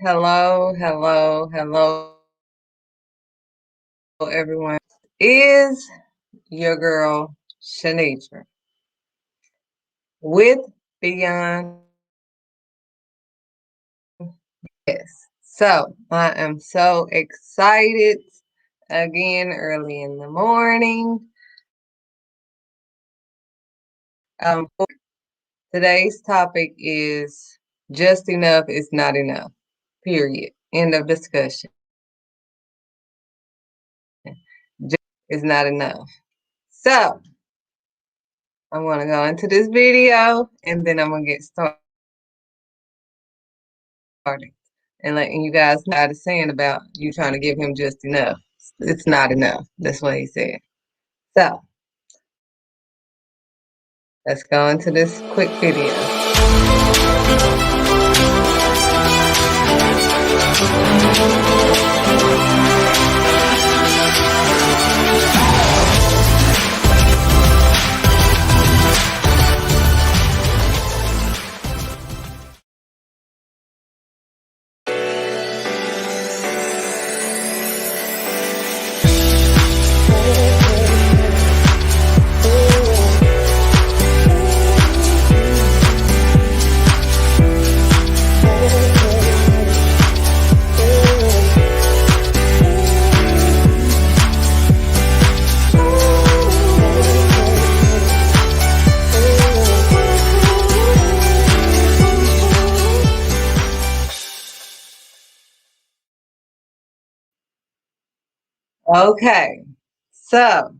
Hello, hello, hello, everyone. Is your girl Shanitra with Beyond? Yes. So I am so excited again early in the morning. Today's topic is just enough is not enough. Period. End of discussion. Just is not enough. So I'm gonna go into this video and then I'm gonna get started and letting you guys know what he's saying about you trying to give him just enough. It's not enough. That's what he said. So let's go into this quick video. Okay, so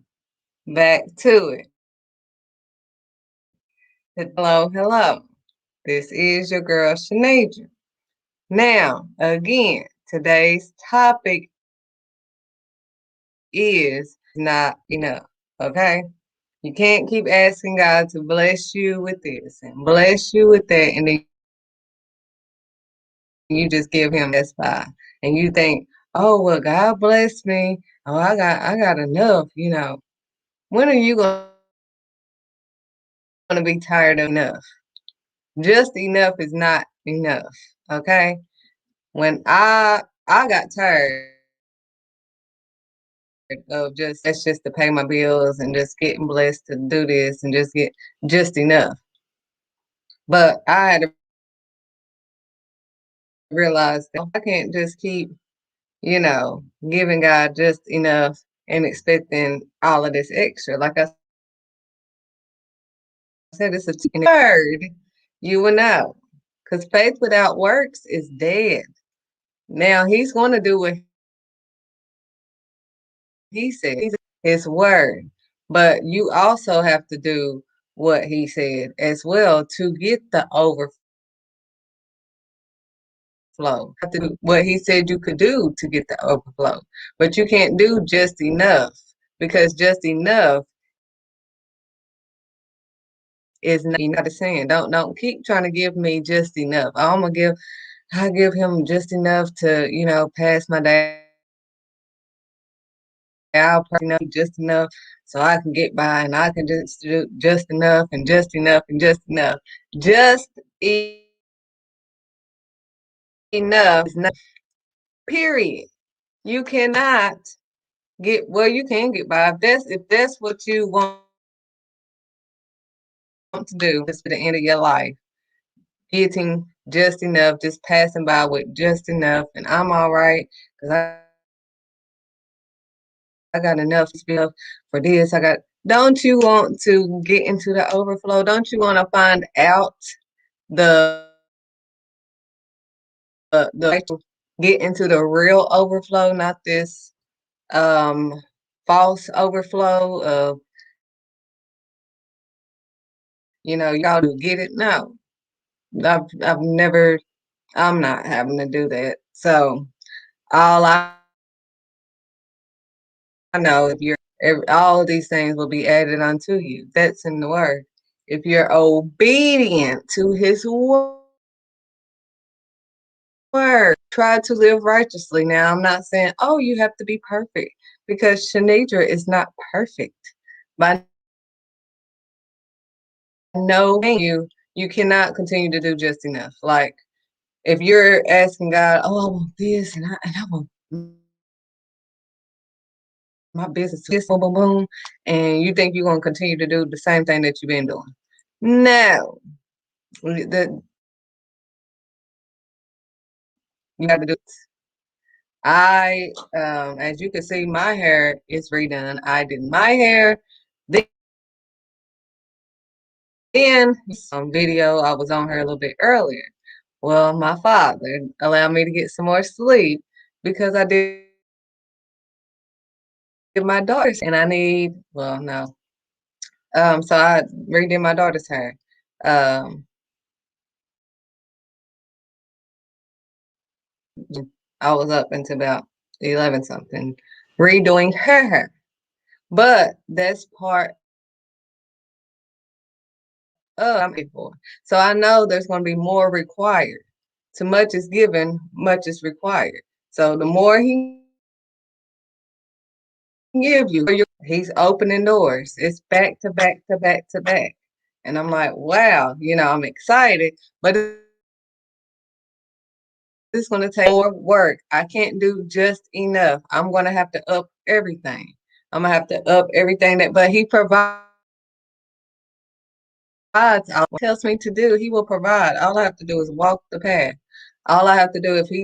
back to it. Hello, hello. This is your girl Shanaja. Now, again, today's topic is not enough. Okay? You can't keep asking God to bless you with this and bless you with that, and then you just give him Best Buy, and you think, oh well, God bless me. Oh, I got enough. When are you gonna be tired of enough? Just enough is not enough. Okay. When I got tired of that's just to pay my bills and just getting blessed to do this and just get just enough. But I had to realize that I can't just keep, giving God just enough and expecting all of this extra. Like I said, it's a word. You will know. Because faith without works is dead. Now he's going to do what he said, his word. But you also have to do what he said as well to get the overflow. Have to do what he said you could do to get the overflow. But you can't do just enough because just enough is not, you're not saying. Don't keep trying to give me just enough. I give him just enough to, pass my day. I'll probably just enough so I can get by and I can just do just enough and just enough and just enough. Just enough is not, period. You cannot you can get by if that's what you want to do. This to the end of your life. Getting just enough, just passing by with just enough, and I'm all right because I got enough stuff for this. Don't you want to get into the overflow? Don't you want to find out the get into the real overflow, not this false overflow of you got to get it. No, I've never. I'm not having to do that. So all I know, if all of these things will be added unto you. That's in the word. If you're obedient to his word, try to live righteously. Now, I'm not saying, oh, you have to be perfect because Shanidra is not perfect. By no means, you cannot continue to do just enough. Like, If you're asking God, oh, I want this and I want my business to this, boom, boom, boom, and you think you're going to continue to do the same thing that you've been doing. No. You got to do it. As you can see, my hair is redone. I did my hair. Then on video, I was on her a little bit earlier. Well, my father allowed me to get some more sleep because I did my daughter's, and I need, well, no. So I redid my daughter's hair. Um, I was up until about 11 something redoing her hair. But that's part of I'm for. So I know there's going to be more required. Too much is given, much is required. So the more he give you, he's opening doors. It's back to back to back to back. And I'm like, wow, I'm excited, but it's going to take more work. I can't do just enough. I'm going to have to up everything. I'm going to have to up everything but he provides all tells me to do. He will provide. All I have to do is walk the path. All I have to do, if he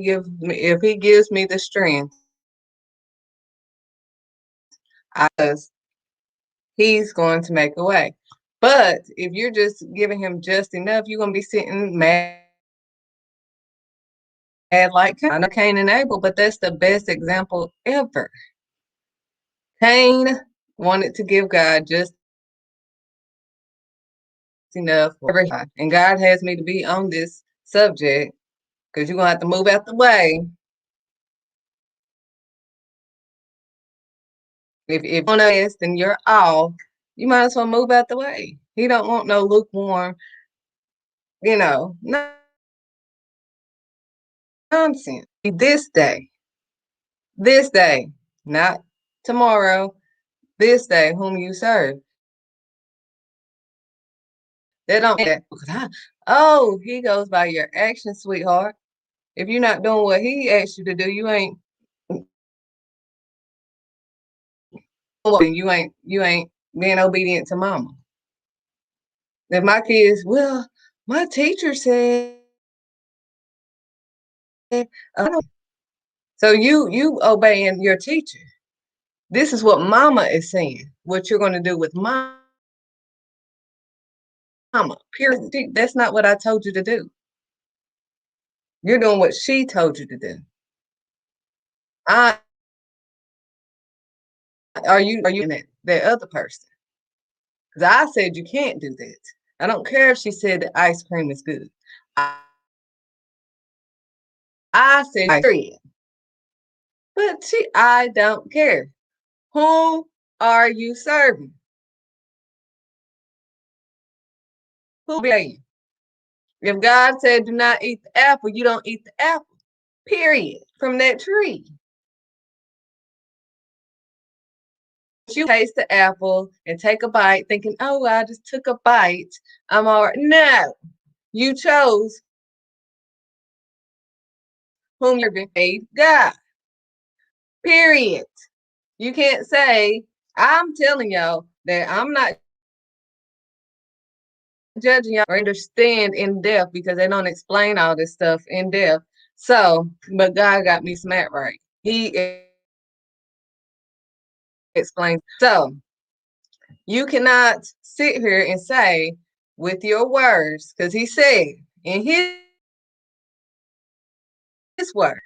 gives me the strength, he's going to make a way. But if you're just giving him just enough, you're going to be sitting mad like Cain. I know Cain and Abel, but that's the best example ever. Cain wanted to give God just enough, and God has me to be on this subject because you're going to have to move out the way. If you're on this, then you're off. You might as well move out the way. He don't want no lukewarm, nonsense. This day, not tomorrow, this day, whom you serve. They don't oh, he goes by your actions, sweetheart. If you're not doing what he asked you to do, you ain't being obedient to mama. If my kids, well, my teacher said, so you obeying your teacher. This is what mama is saying. What you're going to do with mama. Period. That's not what I told you to do. You're doing what she told you to do. I are you that other person? Because I said you can't do that. I don't care if she said that ice cream is good. I said period. But I don't care. Who are you serving? Who are you? If God said do not eat the apple, you don't eat the apple. Period. From that tree. You taste the apple and take a bite thinking, oh, I just took a bite. I'm all right. No, you chose whom you're being paid God. Period. You can't say, I'm telling y'all that I'm not judging y'all or understand in depth because they don't explain all this stuff in depth. So, but God got me smacked right. He explains. So, you cannot sit here and say with your words, because he said in his word,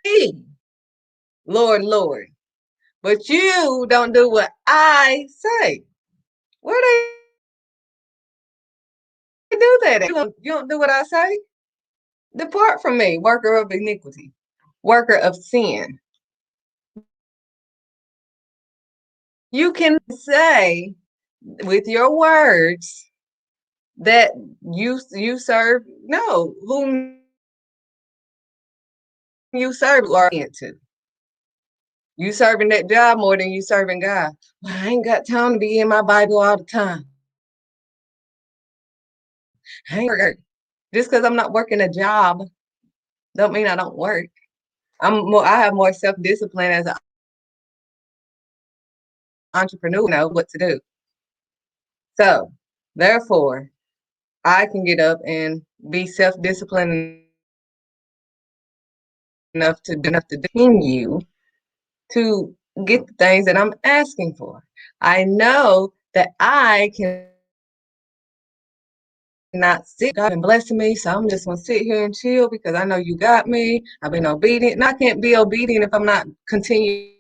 Lord, Lord, but you don't do what I say. Where they do that? You don't do what I say? Depart from me, worker of iniquity, worker of sin. You can say with your words that you serve no whom you serve or into. You serving that job more than you serving God. Well, I ain't got time to be in my Bible all the time. Just because I'm not working a job Don't mean I don't work. I have more self-discipline as an entrepreneur, know what to do. So therefore, I can get up and be self-disciplined enough to continue to get the things that I'm asking for. I know that I cannot sit. God been blessing me, so I'm just gonna sit here and chill because I know you got me. I've been obedient, and I can't be obedient if I'm not continuing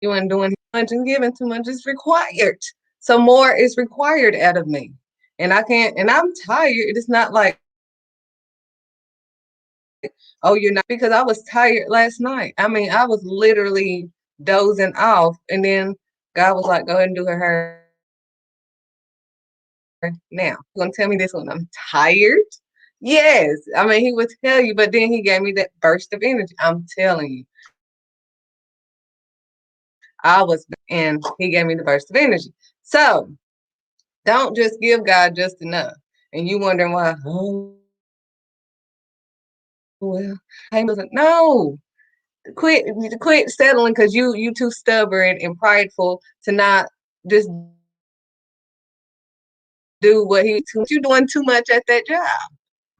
doing too much and giving too much. Is required. So more is required out of me, and I can't. And I'm tired. It's not like, oh, you're not, because I was tired last night. I mean, I was literally dozing off, and then God was like, "Go ahead and do her hair now." You gonna tell me this when I'm tired? Yes. I mean, He would tell you, but then He gave me that burst of energy. I'm telling you, and He gave me the burst of energy. So don't just give God just enough, and you wondering why? Oh well, I wasn't. No, quit settling because you too stubborn and prideful to not just do what you doing too much at that job.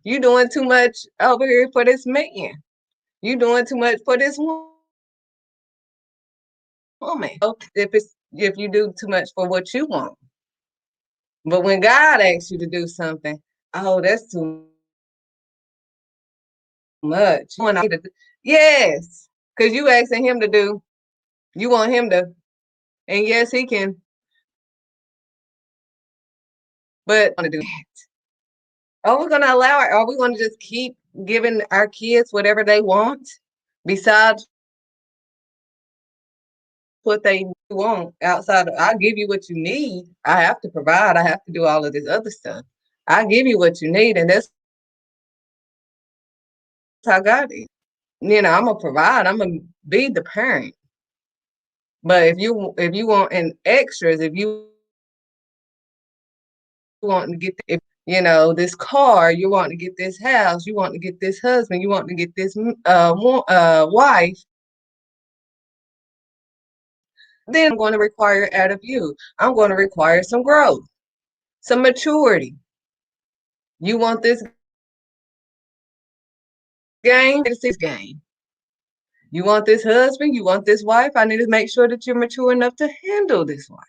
You doing too much over here for this man. You doing too much for this woman. If you do too much for what you want. But when God asks you to do something, oh, that's too much. Yes, because you asking him to do, you want him to, and yes, he can, but want to do that. Are we going to allow it? Are we going to just keep giving our kids whatever they want besides what they want outside of, I give you what you need. I have to provide. I have to do all of this other stuff. I give you what you need, and that's how God is. I'm gonna provide. I'm gonna be the parent. But if you want an extras, if you want to get this car, you want to get this house, you want to get this husband, you want to get this wife, then I'm going to require out of you. I'm going to require some growth, some maturity. You want this game? It's this game. You want this husband? You want this wife? I need to make sure that you're mature enough to handle this wife.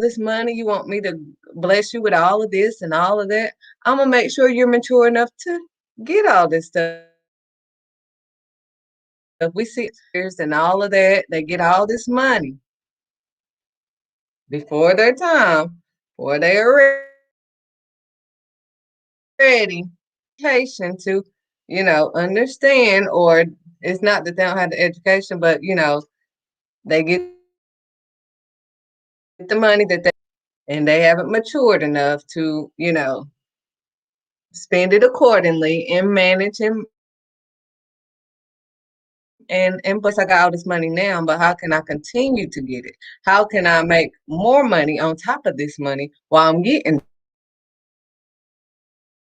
This money, you want me to bless you with all of this and all of that. I'm gonna make sure you're mature enough to get all this stuff. If we see and all of that, they get all this money before their time, before they are ready, education to, understand, or it's not that they don't have the education, but they get the money and they haven't matured enough to, spend it accordingly and manage and plus I got all this money now, but how can I continue to get it? How can I make more money on top of this money while I'm getting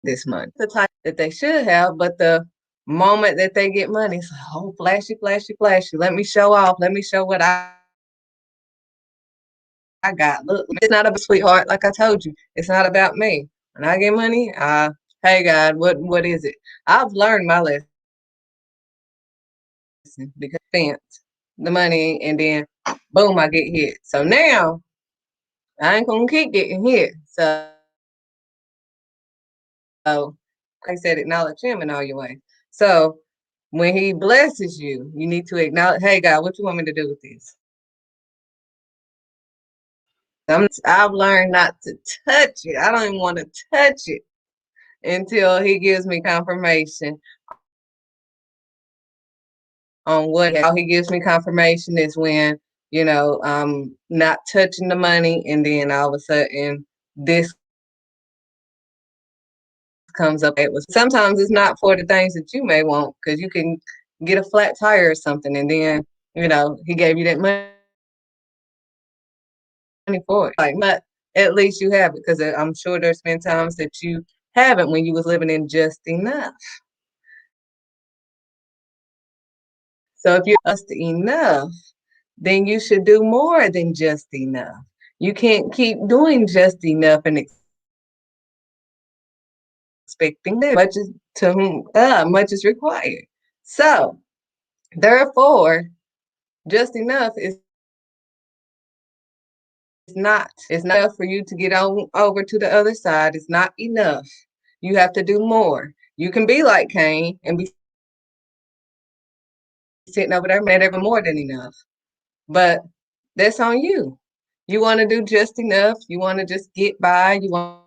this money? The type that they should have, but the moment that they get money, it's like, oh, flashy, flashy, flashy. Let me show off. Let me show what I got. Look, it's not about sweetheart. Like I told you, it's not about me. When I get money, hey God, what is it? I've learned my lesson because I spent the money and then boom, I get hit. So now I ain't gonna keep getting hit. So like I said, acknowledge him in all your ways. So when he blesses you, you need to acknowledge, hey God, what you want me to do with this? I've learned not to touch it. I don't even want to touch it until he gives me confirmation on how he gives me confirmation is when, I'm not touching the money, and then all of a sudden this comes up. It was sometimes it's not for the things that you may want, because you can get a flat tire or something, and then he gave you that money for it. Like, but At least you have it, because I'm sure there's been times that you haven't when you was living in just enough. So if you're just enough, then you should do more than just enough. You can't keep doing just enough and expecting that much is to whom much is required. So therefore, just enough is not. It's not enough for you to get on over to the other side. It's not enough. You have to do more. You can be like Cain and be sitting over there mad even more than enough. But that's on you. You want to do just enough. You want to just get by. You want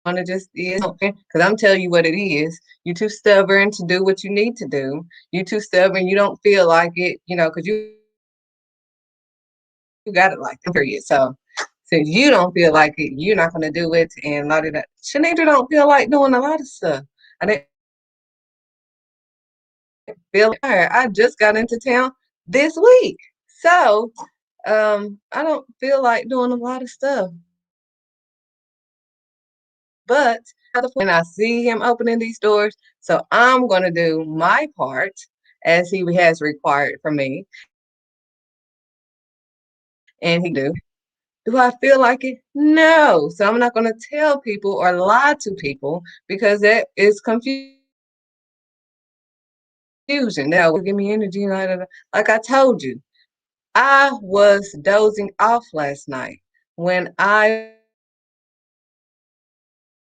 to just is something. Because I'm telling you what it is. You're too stubborn to do what you need to do. You're too stubborn. You don't feel like it, because you got it like that, period. So since you don't feel like it, you're not going to do it. And a lot of that. Shanidra don't feel like doing a lot of stuff. I didn't feel like her. I just got into town this week. So I don't feel like doing a lot of stuff. But when I see him opening these doors, so I'm going to do my part as he has required from me. And he do. Do I feel like it? No. So I'm not going to tell people or lie to people because that is confusion. That will give me energy. Like I told you, I was dozing off last night when I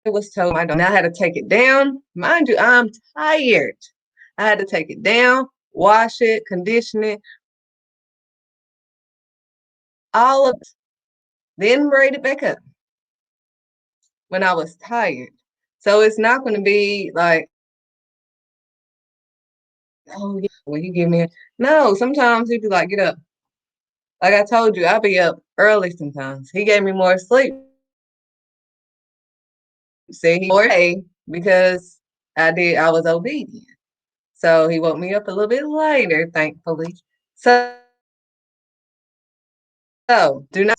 was told and I had to take it down. Mind you, I'm tired. I had to take it down, wash it, condition it, all of it, then braid it back up when I was tired. So it's not going to be like, oh, yeah, when he give me no, sometimes he'd be like, get up. Like I told you, I'll be up early sometimes. He gave me more sleep. See, he more because I was obedient. So he woke me up a little bit later, thankfully. So do not,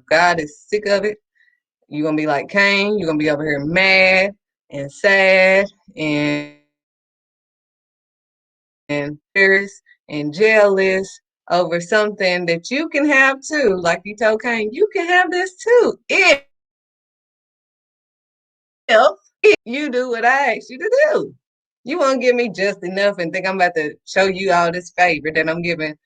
God is sick of it. You're gonna be like Cain, you're gonna be over here mad and sad and fierce and jealous over something that you can have too. Like you told Cain, you can have this too. If you do what I asked you to do. You won't give me just enough and think I'm about to show you all this favor that I'm giving.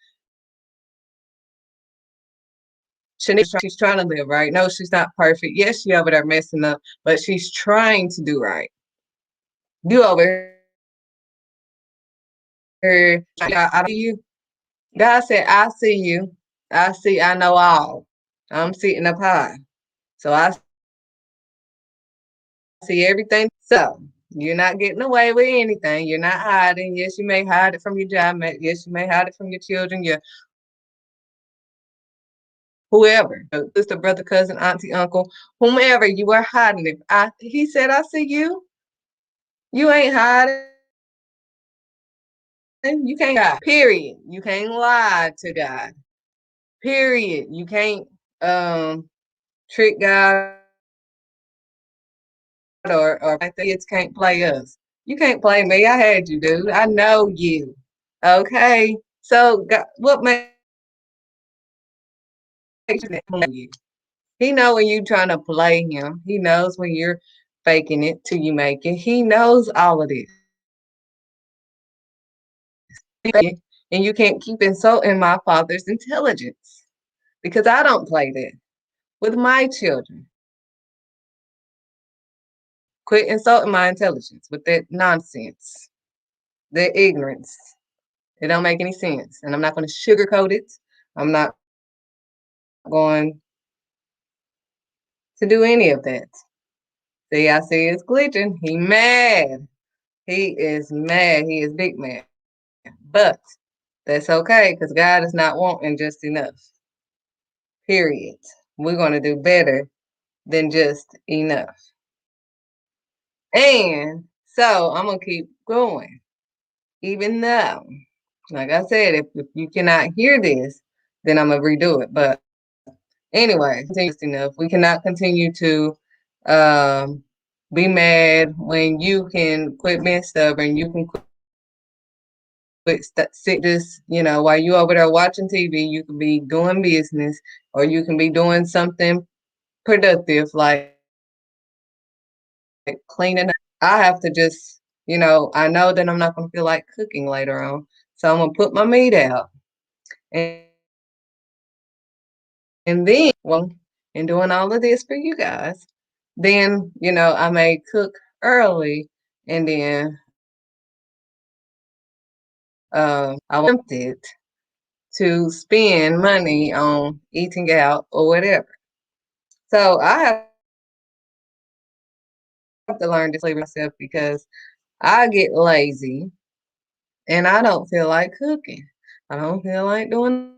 Shanice, she's trying to live right. No, she's not perfect. Yes, she over there messing up, but she's trying to do right. You over here, I see you. God said, I see you. I know all. I'm sitting up high. So I see everything. So you're not getting away with anything. You're not hiding. Yes, you may hide it from your job. Yes, you may hide it from your children, your whoever, sister, brother, cousin, auntie, uncle, whomever you are hiding it. He said, I see you. You ain't hiding. You can't hide. Period. You can't lie to God. Period. You can't trick God or my kids can't play us. You can't play me. I had you, dude. I know you. Okay. So God, what makes you? He know when you trying to play him. He knows when you're faking it till you make it. He knows all of this. And you can't keep insulting my father's intelligence because I don't play that with my children. Quit insulting my intelligence with that nonsense, that ignorance. It don't make any sense. And I'm not going to sugarcoat it. I'm not going to do any of that. See, I see it's glitching. He mad. He is mad. He is big mad. But that's okay because God is not wanting just enough. Period. We're going to do better than just enough. And so I'm going to keep going. Even though, like I said, if you cannot hear this, then I'm going to redo it. But Anyway, just enough. We cannot continue to um, be mad when you can quit being stubborn. You can quit sit just, while you over there watching TV, you can be doing business or you can be doing something productive like cleaning up. I have to just, I know that I'm not going to feel like cooking later on. So I'm going to put my meat out. And, and then, well, in doing all of this for you guys, then, I may cook early and then I wanted to spend money on eating out or whatever. So I have to learn to sleep myself because I get lazy and I don't feel like cooking. I don't feel like doing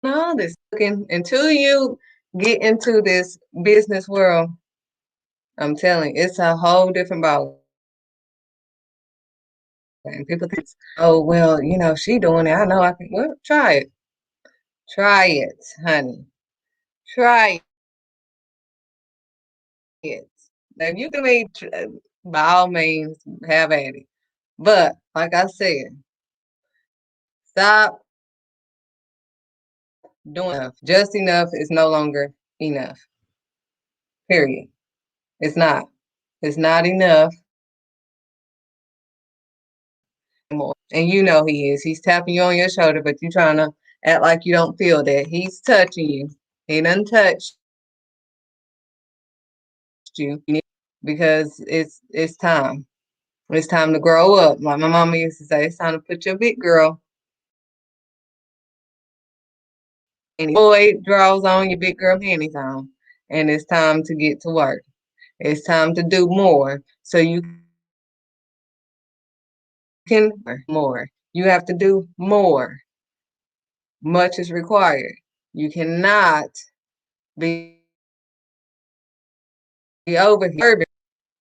all this cooking until you get into this business world. I'm telling you, it's a whole different ball. And people think, oh well, she doing it. I know I can. Well, try it, honey, try it. If you can make, by all means, have at it. But like I said, stop doing enough. Just enough is no longer enough. Period. It's not. It's not enough anymore. And you know he is. He's tapping you on your shoulder, but you trying to act like you don't feel that. He's touching you. He done touched you because it's time. It's time to grow up. Like my mama used to say, it's time to put your big girl. And boy draws on your big girl panties on. And it's time to get to work. It's time to do more so you can more. You have to do more. Much is required. You cannot be over here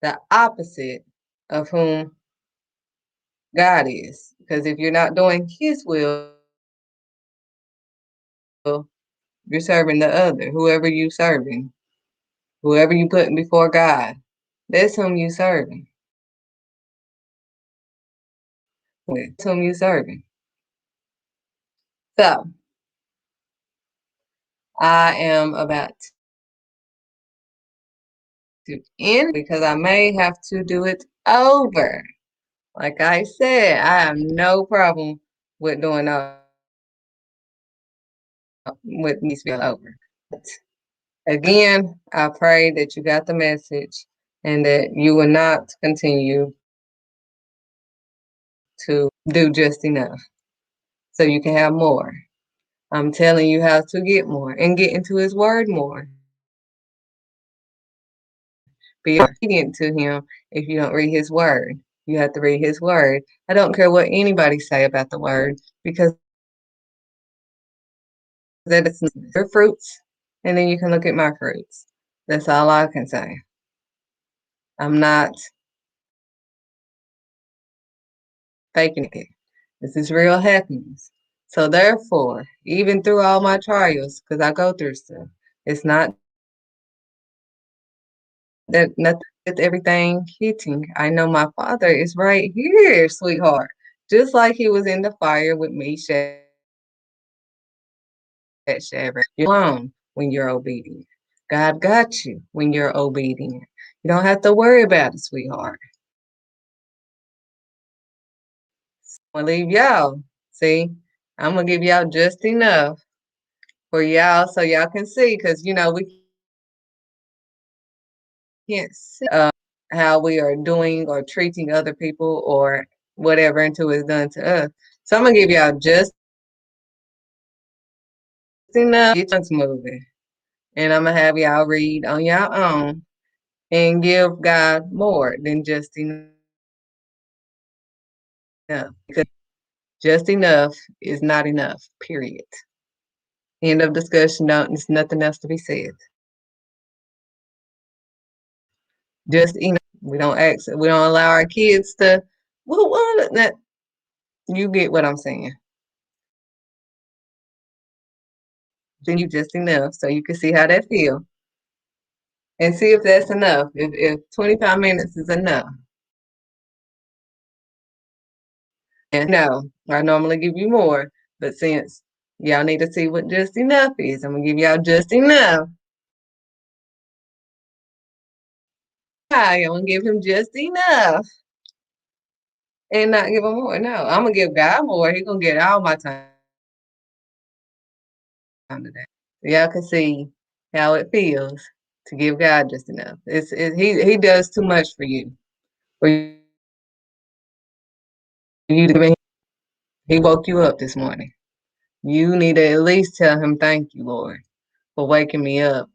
the opposite of whom God is. Because if you're not doing his will, you're serving the other, whoever you serving, whoever you putting before God. That's whom you serving. That's whom you serving. So I am about to end because I may have to do it over. Like I said, I have no problem with doing with me spill over. But again, I pray that you got the message and that you will not continue to do just enough so you can have more. I'm telling you how to get more and get into his word more. Be obedient to him if you don't read his word. You have to read his word. I don't care what anybody say about the word because that is your fruits and then you can look at my fruits. That's all I can say. I'm not faking it. This is real happiness. So therefore, even through all my trials, because I go through stuff, it's not that nothing with everything hitting. I know my father is right here, sweetheart. Just like he was in the fire with me, Shaver. You're alone when you're obedient. God got you when you're obedient. You don't have to worry about it, sweetheart. I'm gonna leave y'all. See, I'm gonna give y'all just enough for y'all so y'all can see, because we can't see how we are doing or treating other people or whatever until it's done to us. So I'm gonna give y'all just enough. Get your moving, and I'm gonna have y'all read on your own and give God more than just enough. Because just enough is not enough. Period. End of discussion. There's nothing else to be said. Just enough. We don't ask. We don't allow our kids to. Well, that you get what I'm saying. Then you just enough so you can see how that feel and see if that's enough. If 25 minutes is enough. And no, I normally give you more, but since y'all need to see what just enough is, I'm gonna give y'all just enough. I'm gonna give him just enough and not give him more. No, I'm gonna give God more. He gonna get all my time today. Y'all can see how it feels to give God just enough. He does too much for you. For you to give him, he woke you up this morning. You need to at least tell him thank you, Lord, for waking me up.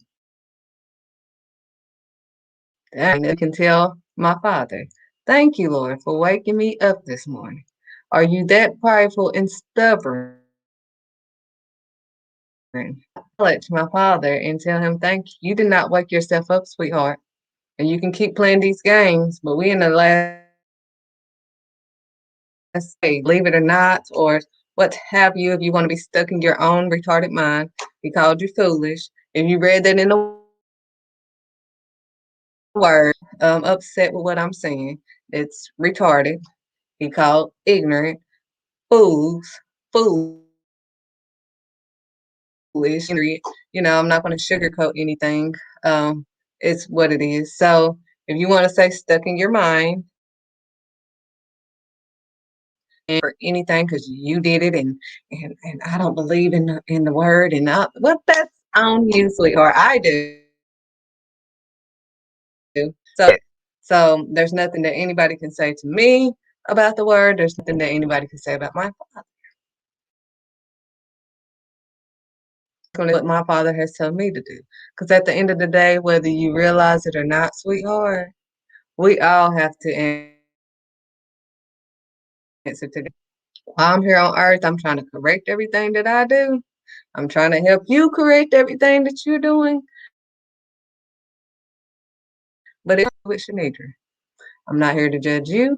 And I can tell my Father, thank you, Lord, for waking me up this morning. Are you that prideful and stubborn? Acknowledge my Father and tell him, thank you. You did not wake yourself up, sweetheart. And you can keep playing these games, but we in the last day, believe it or not, or what have you, if you want to be stuck in your own retarded mind. He called you foolish. If you read that in the word, upset with what I'm saying, it's retarded. He called ignorant, fools, foolish. I'm not going to sugarcoat anything. It's what it is. So if you want to say stuck in your mind or anything because you did it and I don't believe in the word and well, that's on you, sweetheart. I do. So so there's nothing that anybody can say to me about the word. There's nothing that anybody can say about my father. What my father has told me to do. Because at the end of the day, whether you realize it or not, sweetheart, we all have to answer to God. While I'm here on earth, I'm trying to correct everything that I do. I'm trying to help you correct everything that you're doing. But it's with Shanidra. I'm not here to judge you.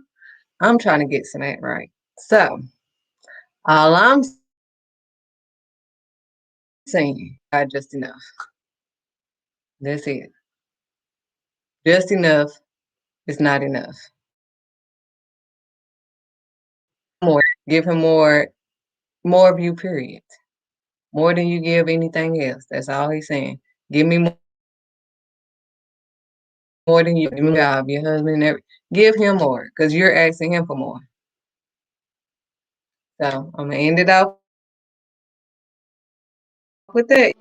I'm trying to get some that right. So all I'm saying, just enough. That's it. Just enough is not enough. More. Give him more of you, period. More than you give anything else. That's all he's saying. Give me more than you give me God, your husband, give him more because you're asking him for more. So I'm gonna end it off with that.